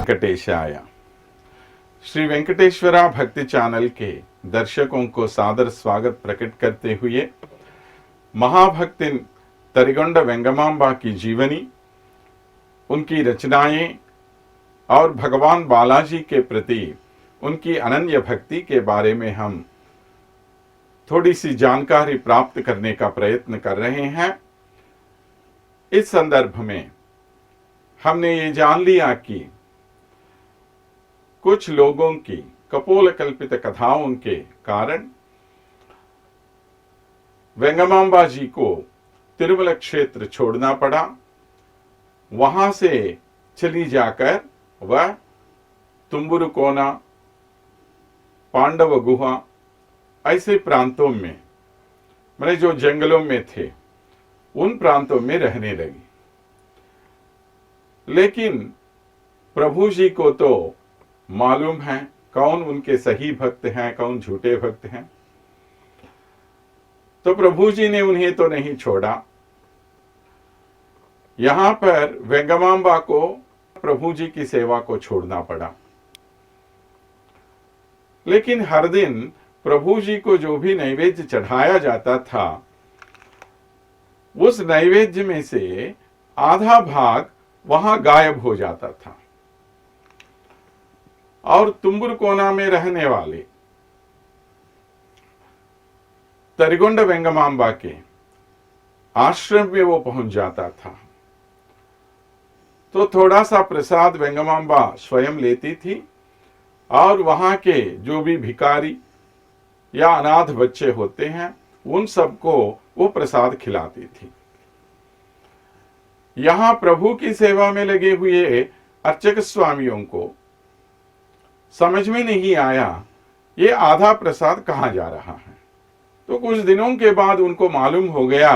वेंकटेशाय। श्री वेंकटेश्वरा भक्ति चैनल के दर्शकों को सादर स्वागत प्रकट करते हुए महाभक्तिन तरिगोंड वेंगमांबा की जीवनी, उनकी रचनाएं और भगवान बालाजी के प्रति उनकी अनन्य भक्ति के बारे में हम थोड़ी सी जानकारी प्राप्त करने का प्रयत्न कर रहे हैं। इस संदर्भ में हमने ये जान लिया कि कुछ लोगों की कपोल कल्पित कथाओं के कारण वेंगमांबा जी को तिरुमल क्षेत्र छोड़ना पड़ा। वहां से चली जाकर वह तुम्बुरु कोना, पांडव गुहा ऐसे प्रांतों में, मैंने जो जंगलों में थे उन प्रांतों में रहने लगी। लेकिन प्रभु जी को तो मालूम है कौन उनके सही भक्त हैं, कौन झूठे भक्त हैं। तो प्रभु जी ने उन्हें तो नहीं छोड़ा। यहां पर वेंगमांबा को प्रभु जी की सेवा को छोड़ना पड़ा। लेकिन हर दिन प्रभु जी को जो भी नैवेद्य चढ़ाया जाता था, उस नैवेद्य में से आधा भाग वहां गायब हो जाता था। और तुम्बुरु कोना में रहने वाले तरिगोंड वेंगमांबा के आश्रम में वो पहुंच जाता था। तो थोड़ा सा प्रसाद वेंगमांबा स्वयं लेती थी और वहां के जो भी भिखारी या अनाथ बच्चे होते हैं उन सबको वो प्रसाद खिलाती थी। यहां प्रभु की सेवा में लगे हुए अर्चक स्वामियों को समझ में नहीं आया ये आधा प्रसाद कहां जा रहा है। तो कुछ दिनों के बाद उनको मालूम हो गया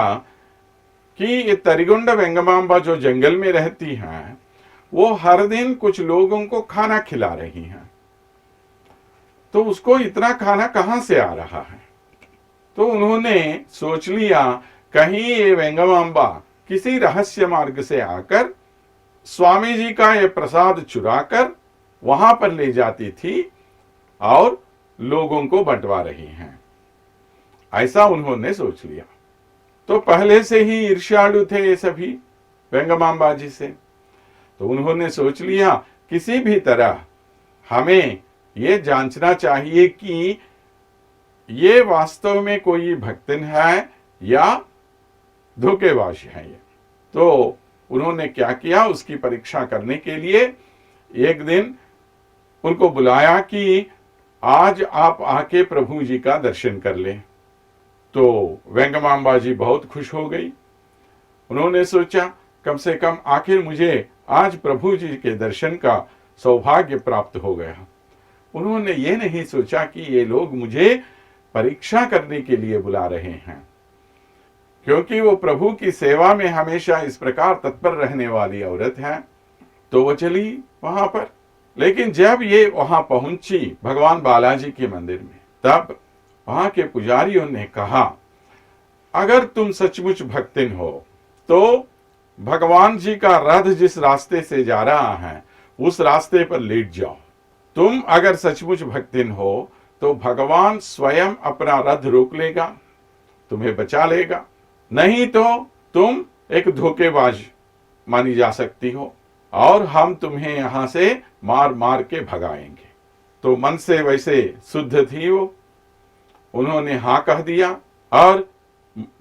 कि ये तरिगोंड वेंगमांबा जो जंगल में रहती हैं वो हर दिन कुछ लोगों को खाना खिला रही हैं। तो उसको इतना खाना कहां से आ रहा है। तो उन्होंने सोच लिया कहीं ये वेंगमांबा किसी रहस्य मार्ग से आकर स्वामी जी का ये प्रसाद चुराकर वहां पर ले जाती थी और लोगों को बंटवा रही हैं, ऐसा उन्होंने सोच लिया। तो पहले से ही ईर्ष्यालु थे ये सभी वेंगमांबा जी से। तो उन्होंने सोच लिया किसी भी तरह हमें ये जांचना चाहिए कि ये वास्तव में कोई भक्तिन है या धोखेबाज है ये। तो उन्होंने क्या किया, उसकी परीक्षा करने के लिए एक दिन उनको बुलाया कि आज आप आके प्रभु जी का दर्शन कर लें। तो वेंगमांबा जी बहुत खुश हो गई। उन्होंने सोचा कम से कम आखिर मुझे आज प्रभु जी के दर्शन का सौभाग्य प्राप्त हो गया। उन्होंने ये नहीं सोचा कि ये लोग मुझे परीक्षा करने के लिए बुला रहे हैं, क्योंकि वो प्रभु की सेवा में हमेशा इस प्रकार तत्पर रहने वाली औरत है। तो वो चली वहां पर। लेकिन जब ये वहां पहुंची भगवान बालाजी के मंदिर में, तब वहां के पुजारियों ने कहा अगर तुम सचमुच भक्तिन हो तो भगवान जी का रथ जिस रास्ते से जा रहा है उस रास्ते पर लेट जाओ। तुम अगर सचमुच भक्तिन हो तो भगवान स्वयं अपना रथ रोक लेगा, तुम्हें बचा लेगा। नहीं तो तुम एक धोखेबाज मानी जा सकती हो और हम तुम्हें यहां से मार मार के भगाएंगे। तो मन से वैसे शुद्ध थी वो। उन्होंने हाँ कह दिया और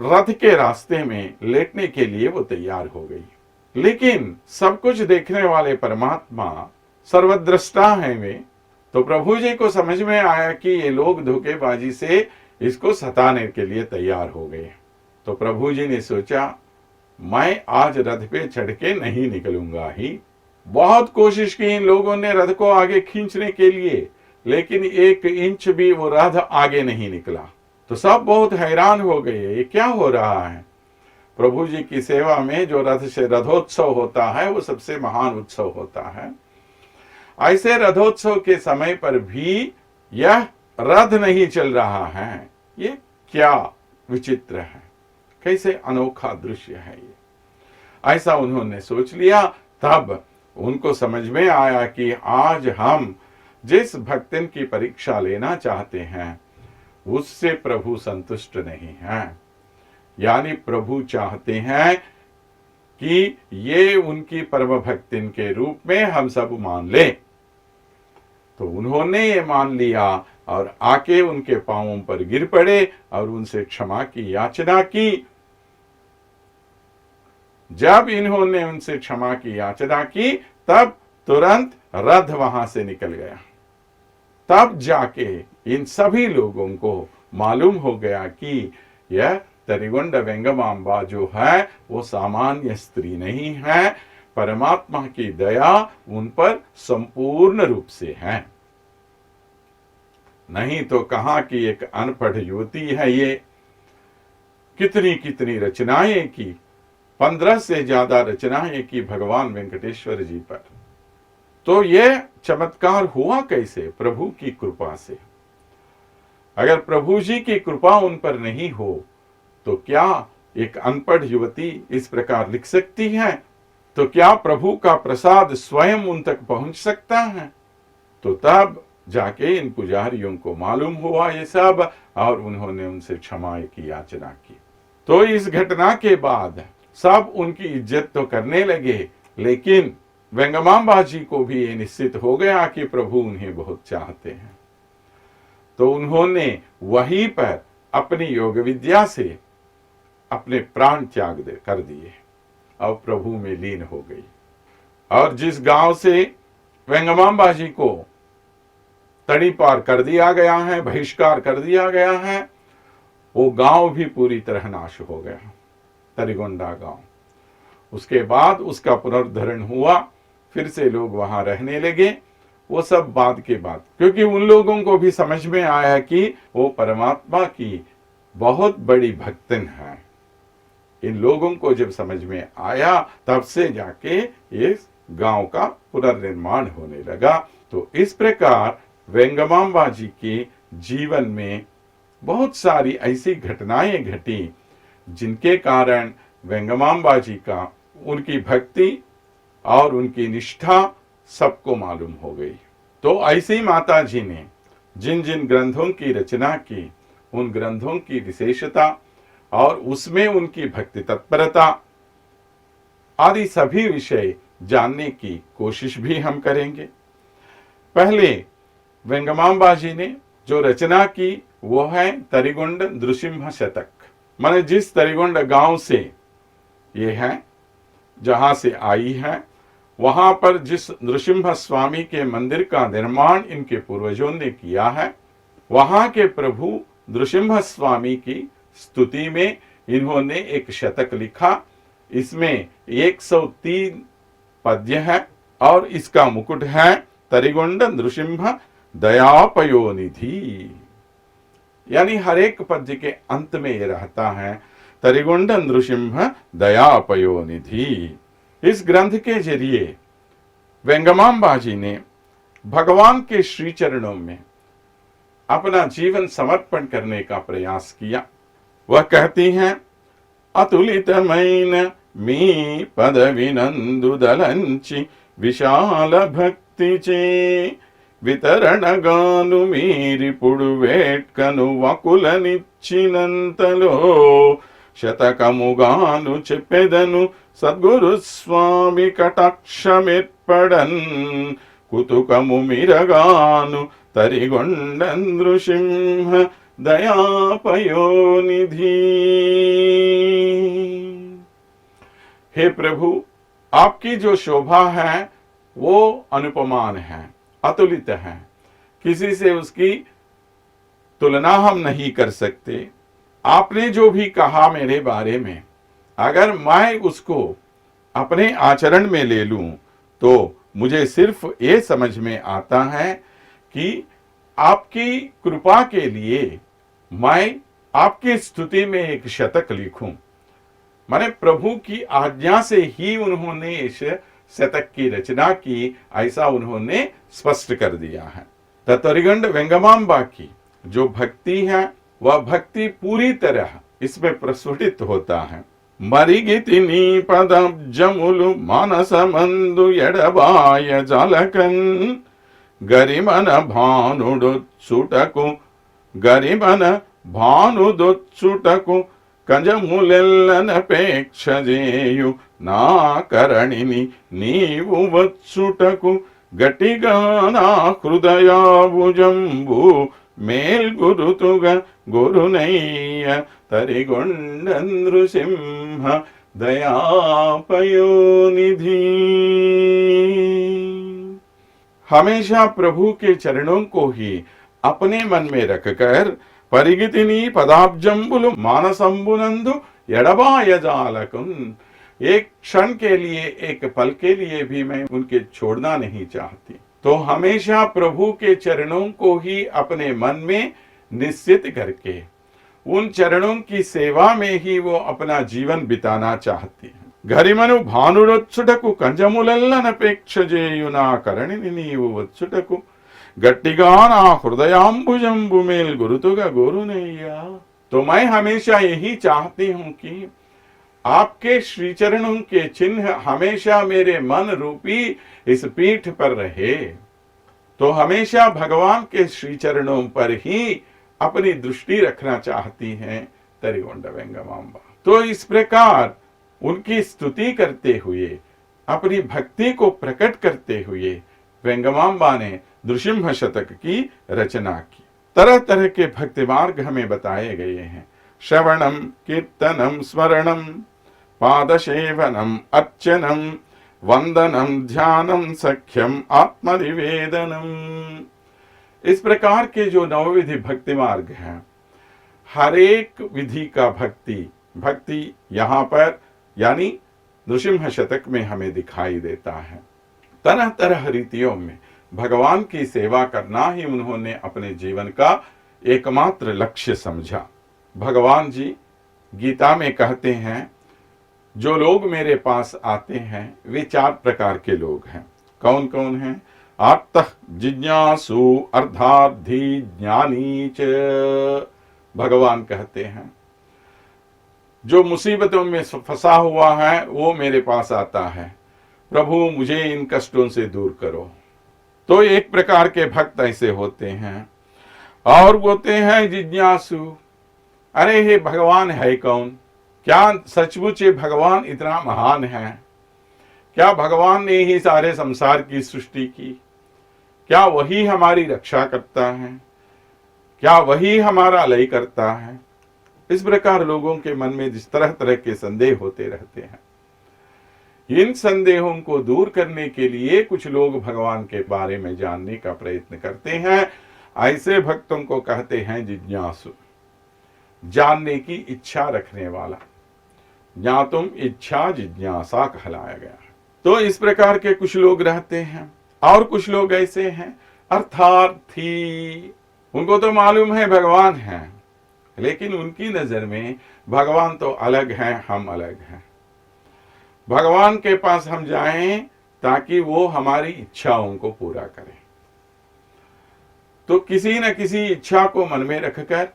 रथ के रास्ते में लेटने के लिए वो तैयार हो गई। लेकिन सब कुछ देखने वाले परमात्मा सर्वद्रष्टा हैं वे। तो प्रभु जी को समझ में आया कि ये लोग धोखेबाजी से इसको सताने के लिए तैयार हो गए। तो प्रभु जी ने सोचा मैं आज रथ पे चढ़ के नहीं निकलूंगा ही। बहुत कोशिश की इन लोगों ने रथ को आगे खींचने के लिए, लेकिन 1 इंच भी वो रथ आगे नहीं निकला। तो सब बहुत हैरान हो गए, ये क्या हो रहा है। प्रभु जी की सेवा में जो रथ से रथोत्सव होता है वो सबसे महान उत्सव होता है। ऐसे रथोत्सव के समय पर भी यह रथ नहीं चल रहा है। ये क्या विचित्र है, कैसे अनोखा दृश्य है ये, ऐसा उन्होंने सोच लिया। तब उनको समझ में आया कि आज हम जिस भक्तिन की परीक्षा लेना चाहते हैं उससे प्रभु संतुष्ट नहीं है। यानी प्रभु चाहते हैं कि ये उनकी परम भक्तिन के रूप में हम सब मान लें। तो उन्होंने ये मान लिया और आके उनके पांवों पर गिर पड़े और उनसे क्षमा की याचना की। जब इन्होंने उनसे क्षमा की याचना की तब तुरंत रथ वहां से निकल गया। तब जाके इन सभी लोगों को मालूम हो गया कि यह तरिगुंड वेंगमांबा जो है वो सामान्य स्त्री नहीं है, परमात्मा की दया उन पर संपूर्ण रूप से है। नहीं तो कहां की एक अनपढ़ युवती है ये, कितनी कितनी रचनाएं की, 15 से ज्यादा रचनाएं की भगवान वेंकटेश्वर जी पर। तो यह चमत्कार हुआ कैसे? प्रभु की कृपा से। अगर प्रभु जी की कृपा उन पर नहीं हो तो क्या एक अनपढ़ युवती इस प्रकार लिख सकती है? तो क्या प्रभु का प्रसाद स्वयं उन तक पहुंच सकता है? तो तब जाके इन पुजारियों को मालूम हुआ ये सब और उन्होंने उनसे क्षमा की याचना की। तो इस घटना के बाद सब उनकी इज्जत तो करने लगे, लेकिन वेंगमांबा जी को भी ये निश्चित हो गया कि प्रभु उन्हें बहुत चाहते हैं। तो उन्होंने वहीं पर अपनी योग विद्या से अपने प्राण त्याग कर दिए और प्रभु में लीन हो गई। और जिस गांव से वेंगमांबा जी को तड़ी पार कर दिया गया है, बहिष्कार कर दिया गया है, वो गांव भी पूरी तरह नाश हो गया, तरिगुंडा गांव। उसके बाद उसका पुनर्धरण हुआ, फिर से लोग वहां रहने लगे। वो सब बाद के बाद, क्योंकि उन लोगों को भी समझ में आया कि वो परमात्मा की बहुत बड़ी भक्तिन है। इन लोगों को जब समझ में आया तब से जाके इस गांव का पुनर्निर्माण होने लगा। तो इस प्रकार वेंगमांबा जी के जीवन में बहुत सारी ऐसी घटनाएं घटी जिनके कारण वेंगमांबा जी का उनकी भक्ति और उनकी निष्ठा सबको मालूम हो गई। तो ऐसी माता जी ने जिन जिन ग्रंथों की रचना की, उन ग्रंथों की विशेषता और उसमें उनकी भक्ति तत्परता आदि सभी विषय जानने की कोशिश भी हम करेंगे। पहले वेंगमांबा जी ने जो रचना की वो है तरिगुंड नृसिंह शतक। माने जिस तरिगुंड गांव से ये है, जहां से आई है, वहां पर जिस नृसिंह स्वामी के मंदिर का निर्माण इनके पूर्वजों ने किया है, वहां के प्रभु नृसिंह स्वामी की स्तुति में इन्होंने एक शतक लिखा। इसमें 103 पद्य है और इसका मुकुट है तरिगुंड नृसिंह दयापयोनिधि। यानी हर एक पद्य के अंत में ये रहता है तरिगुंड नृसिंह दयापयोनिधि। इस ग्रंथ के जरिए वेंगमांबा जी ने भगवान के श्री चरणों में अपना जीवन समर्पण करने का प्रयास किया। वह कहती हैं, अतुलितमैन मी पदविनंदुदलंचि विशाल भक्ति चे వితరణ గాను మీరి పుడువేట్కను వకులనిచ్చినంతలో శతకముగాను చెప్పెదను సద్గురు స్వామి కటాక్షమెత్పడన్ కుతుకము మిరగాను తరిగొండ నృసింహ दयापयोनिधि। हे प्रभु, आपकी जो शोभा है वो अनुपमान है, अतुलित है, किसी से उसकी तुलना हम नहीं कर सकते। आपने जो भी कहा मेरे बारे में, अगर मैं उसको अपने आचरण में ले लूं तो मुझे सिर्फ ये समझ में आता है कि आपकी कृपा के लिए मैं आपकी स्तुति में एक शतक लिखूं। माने प्रभु की आज्ञा से ही उन्होंने इस शतक की रचना की, ऐसा उन्होंने स्पष्ट कर दिया है। तरिगुंड वेंगमांबा की जो भक्ति है वह भक्ति पूरी तरह इसमें प्रस्फुटित होता है। మరిగితి నీ పదబ్జములు మానసమందు ఎడబాయ జలకన్ గరిమన భానుడొచ్చుటకు గరిమన భానుదొచ్చుటకు కంజములెల్లనపేక్షజేయు నా కరణిని నీవు వచ్చుటకు గట్టిగా నా హృదయాభుజంబు మేల్గురుతుగా గురునయ్య తరిగొండ నృసింహ दयापयोनिधि। हमेशा प्रभु के चरणों को ही अपने मन में रखकर परिगितिनी पदाब्जंबुलु मानसंबुनंदु एडबाय जालकुन, एक क्षण के लिए, एक पल के लिए भी मैं उनके छोड़ना नहीं चाहती। तो हमेशा प्रभु के चरणों को ही अपने मन में निश्चित करके उन चरणों की सेवा में ही वो अपना जीवन बिताना चाहती है। घरिमनु भानुरొచ్చుటకు కంజములెల్లనపేక్షజేయు నా కరణిని నీవు వచ్చుటకు गट्टिगा ना हृदयांबुजंबु मेल गुरुतुगा गुरुनैया। तो मैं हमेशा यही चाहती हूं कि आपके श्री चरणों के चिन्ह हमेशा मेरे मन रूपी इस पीठ पर रहे। तो हमेशा भगवान के श्री चरणों पर ही अपनी दृष्टि रखना चाहती हैं तरिगोंड वेंगमांबा। तो इस प्रकार उनकी स्तुति करते हुए, अपनी भक्ति को प्रकट करते हुए वेंगमांबा ने नृसिंह शतक की रचना की। तरह तरह के भक्ति मार्ग हमें बताए गए हैं। श्रवणम, कीर्तनम, स्मरणम, पादसेवनम, अर्चनम, वंदनम, ध्यानम, सख्यम, आत्मनिवेदनम। इस प्रकार के जो नवविधि भक्ति मार्ग हैं, हर एक विधि का भक्ति यहाँ पर यानी नृसिंह शतक में हमें दिखाई देता है। तरह तरह रीतियों में भगवान की सेवा करना ही उन्होंने अपने जीवन का एकमात्र लक्ष्य समझा। भगवान जी गीता में कहते हैं, जो लोग मेरे पास आते हैं वे 4 प्रकार के लोग हैं। कौन कौन हैं? आर्तः, जिज्ञासु, अर्धार्थी, ज्ञानी च। भगवान कहते हैं जो मुसीबतों में फंसा हुआ है वो मेरे पास आता है, प्रभु मुझे इन कष्टों से दूर करो। तो एक प्रकार के भक्त ऐसे होते हैं। और होते हैं जिज्ञासु, अरे हे भगवान है कौन? क्या सचमुच ये भगवान इतना महान है? क्या भगवान ने ही सारे संसार की सृष्टि की? क्या वही हमारी रक्षा करता है? क्या वही हमारा लय करता है? इस प्रकार लोगों के मन में जिस तरह तरह के संदेह होते रहते हैं, इन संदेहों को दूर करने के लिए कुछ लोग भगवान के बारे में जानने का प्रयत्न करते हैं। ऐसे भक्तों को कहते हैं जिज्ञासु, जानने की इच्छा रखने वाला। ज्ञातुम इच्छा जिज्ञासा कहलाया गया है। तो इस प्रकार के कुछ लोग रहते हैं। और कुछ लोग ऐसे हैं अर्थार्थी, उनको तो मालूम है भगवान है, लेकिन उनकी नजर में भगवान तो अलग है, हम अलग हैं। भगवान के पास हम जाएं ताकि वो हमारी इच्छाओं को पूरा करें। तो किसी न किसी इच्छा को मन में रखकर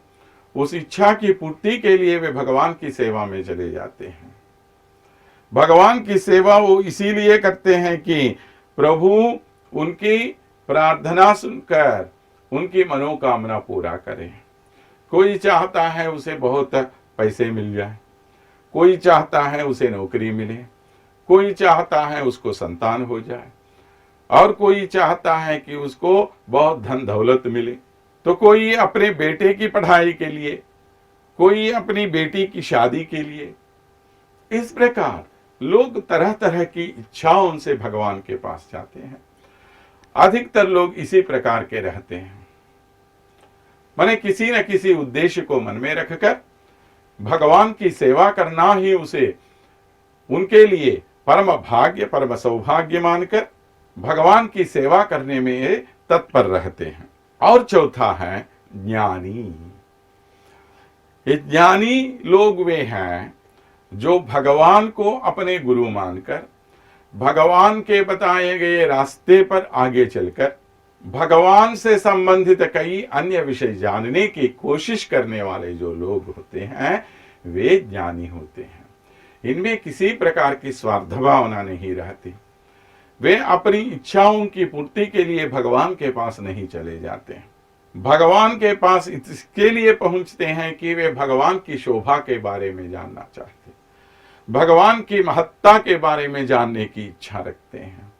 उस इच्छा की पूर्ति के लिए वे भगवान की सेवा में चले जाते हैं। भगवान की सेवा वो इसीलिए करते हैं कि प्रभु उनकी प्रार्थना सुनकर उनकी मनोकामना पूरा करें। कोई चाहता है उसे बहुत पैसे मिल जाए, कोई चाहता है उसे नौकरी मिले, कोई चाहता है उसको संतान हो जाए, और कोई चाहता है कि उसको बहुत धन दौलत मिले। तो कोई अपने बेटे की पढ़ाई के लिए, कोई अपनी बेटी की शादी के लिए। इस प्रकार लोग तरह तरह की इच्छाओं से भगवान के पास जाते हैं। अधिकतर लोग इसी प्रकार के रहते हैं, माने किसी न किसी उद्देश्य को मन में रखकर भगवान की सेवा करना ही उसे उनके लिए परम भाग्य, परम सौभाग्य मानकर भगवान की सेवा करने में तत्पर रहते हैं। और चौथा है ज्ञानी। ये ज्ञानी लोग वे हैं जो भगवान को अपने गुरु मानकर भगवान के बताए गए रास्ते पर आगे चलकर भगवान से संबंधित कई अन्य विषय जानने की कोशिश करने वाले जो लोग होते हैं वे ज्ञानी होते हैं। इनमें किसी प्रकार की स्वार्थ भावना नहीं रहती। वे अपनी इच्छाओं की पूर्ति के लिए भगवान के पास नहीं चले जाते। भगवान के पास इसके लिए पहुंचते हैं कि वे भगवान की शोभा के बारे में जानना चाहते, भगवान की महत्ता के बारे में जानने की इच्छा रखते हैं।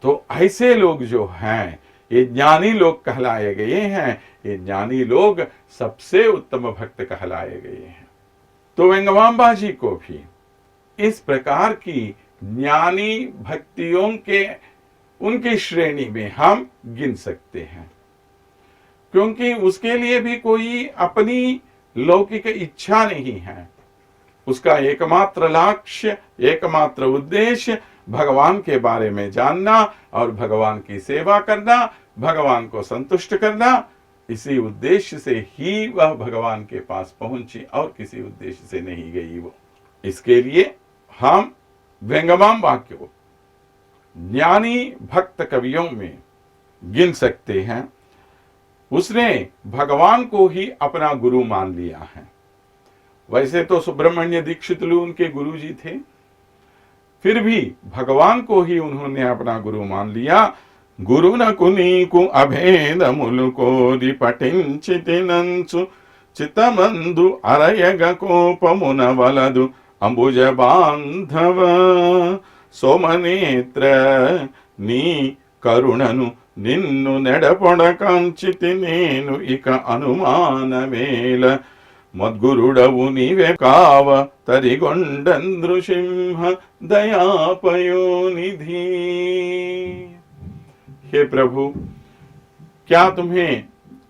तो ऐसे लोग जो हैं, ये ज्ञानी लोग कहलाए गए हैं। ये ज्ञानी लोग सबसे उत्तम भक्त कहलाए गए हैं। तो वेंगमांबा जी को भी इस प्रकार की ज्ञानी भक्तियों के उनकी श्रेणी में हम गिन सकते हैं, क्योंकि उसके लिए भी कोई अपनी लौकिक इच्छा नहीं है। उसका एकमात्र लक्ष्य, एकमात्र उद्देश्य भगवान के बारे में जानना और भगवान की सेवा करना, भगवान को संतुष्ट करना। इसी उद्देश्य से ही वह भगवान के पास पहुंची और किसी उद्देश्य से नहीं गई वो। इसके लिए हम वेंगमांबा को ज्ञानी भक्त कवियों में गिन सकते हैं। उसने भगवान को ही अपना गुरु मान लिया है। वैसे तो सुब्रमण्य दीक्षित उनके गुरु जी थे, फिर भी भगवान को ही उन्होंने अपना गुरु मान लिया। गुरु न कुनीकु अभेद मुलुकोरि पठिंचितिनंचु चितमंदु अरयग कोपमुन वलदु अंबुज बांधव सोमनेत्र नी करुणनु నిన్ను నెడపొడకంచితి నేను ఇక అనుమానమేల మద్గురుడవు నీవే కావ తరిగొండం నృసింహ दयापयोनिधि। हे प्रभु, क्या तुम्हें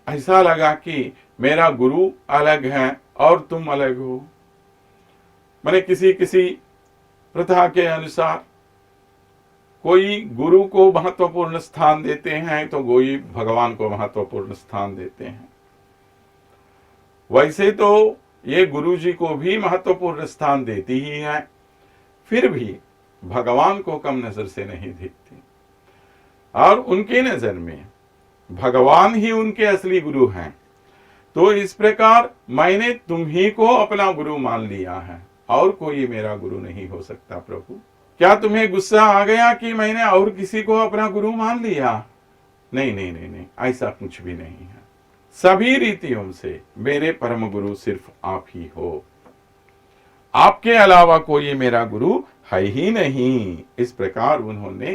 ऐसा लगा कि मेरा गुरु अलग है और तुम अलग हो? मैंने किसी किसी प्रथा के अनुसार कोई गुरु को महत्वपूर्ण स्थान देते हैं तो कोई भगवान को महत्वपूर्ण स्थान देते हैं। वैसे तो ये गुरु जी को भी महत्वपूर्ण स्थान देती ही है, फिर भी भगवान को कम नजर से नहीं देखती और उनके नजर में भगवान ही उनके असली गुरु हैं। तो इस प्रकार मैंने तुम ही को अपना गुरु मान लिया है और कोई मेरा गुरु नहीं हो सकता। प्रभु, क्या तुम्हें गुस्सा आ गया कि मैंने और किसी को अपना गुरु मान लिया? नहीं नहीं नहीं नहीं, ऐसा कुछ भी नहीं है। सभी रीतियों से मेरे परम गुरु सिर्फ आप ही हो, आपके अलावा कोई मेरा गुरु है ही नहीं। इस प्रकार उन्होंने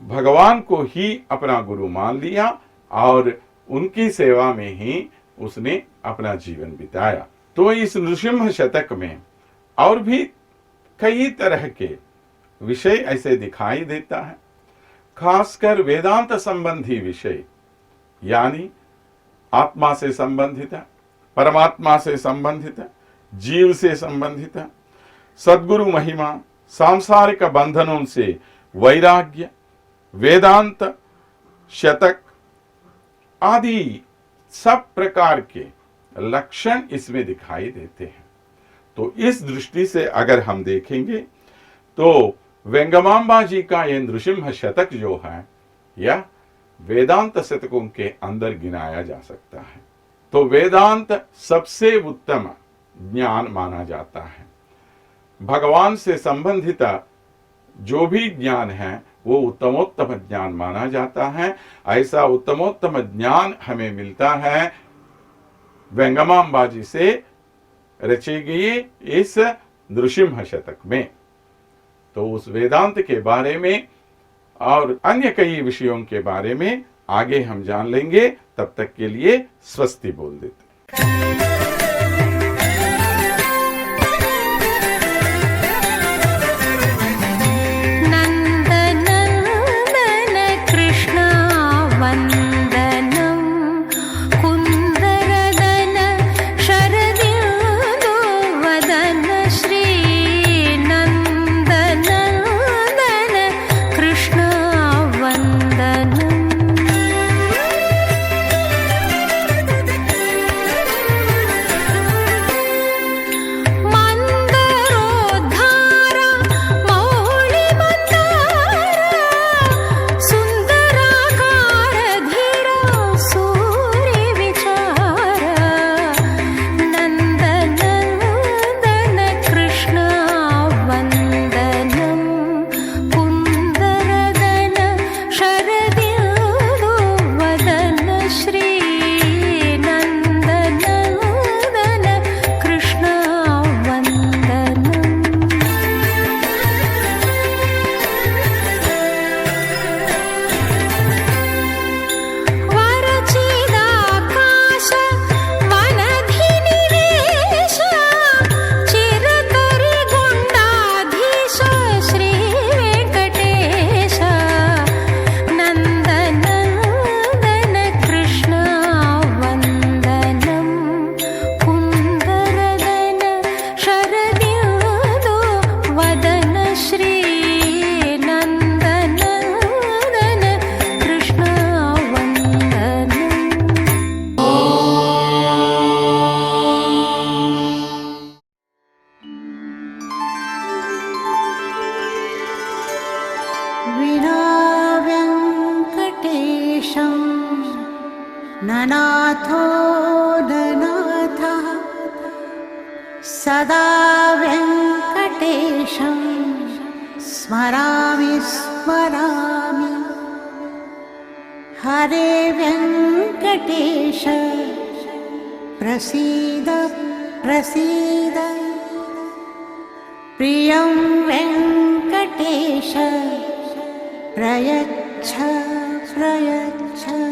भगवान को ही अपना गुरु मान लिया और उनकी सेवा में ही उसने अपना जीवन बिताया। तो इस नृसिंह शतक में और भी कई तरह के विषय ऐसे दिखाई देता है, खासकर वेदांत संबंधी विषय, यानी आत्मा से संबंधित है, परमात्मा से संबंधित है, जीव से संबंधित है, सद्गुरु महिमा, सांसारिक बंधनों से वैराग्य, वेदांत शतक आदि सब प्रकार के लक्षण इसमें दिखाई देते हैं। तो इस दृष्टि से अगर हम देखेंगे तो वेंगमांबा जी का ये नृसिंह शतक जो है यह वेदांत शतकों के अंदर गिनाया जा सकता है। तो वेदांत सबसे उत्तम ज्ञान माना जाता है। भगवान से संबंधित जो भी ज्ञान है वो उत्तमोत्तम ज्ञान माना जाता है। ऐसा उत्तमोत्तम ज्ञान हमें मिलता है वेंगमांबा जी से रची गई इस नृसिंह शतक में। तो उस वेदांत के बारे में और अन्य कई विषयों के बारे में आगे हम जान लेंगे। तब तक के लिए स्वस्ति बोल देते हैं। नाथः सदा वेङ्कटेशं स्मरामि स्मरामि। हरे वेङ्कटेश प्रसीद प्रसीद। प्रियं वेङ्कटेश प्रयच्छ प्रयच्छ।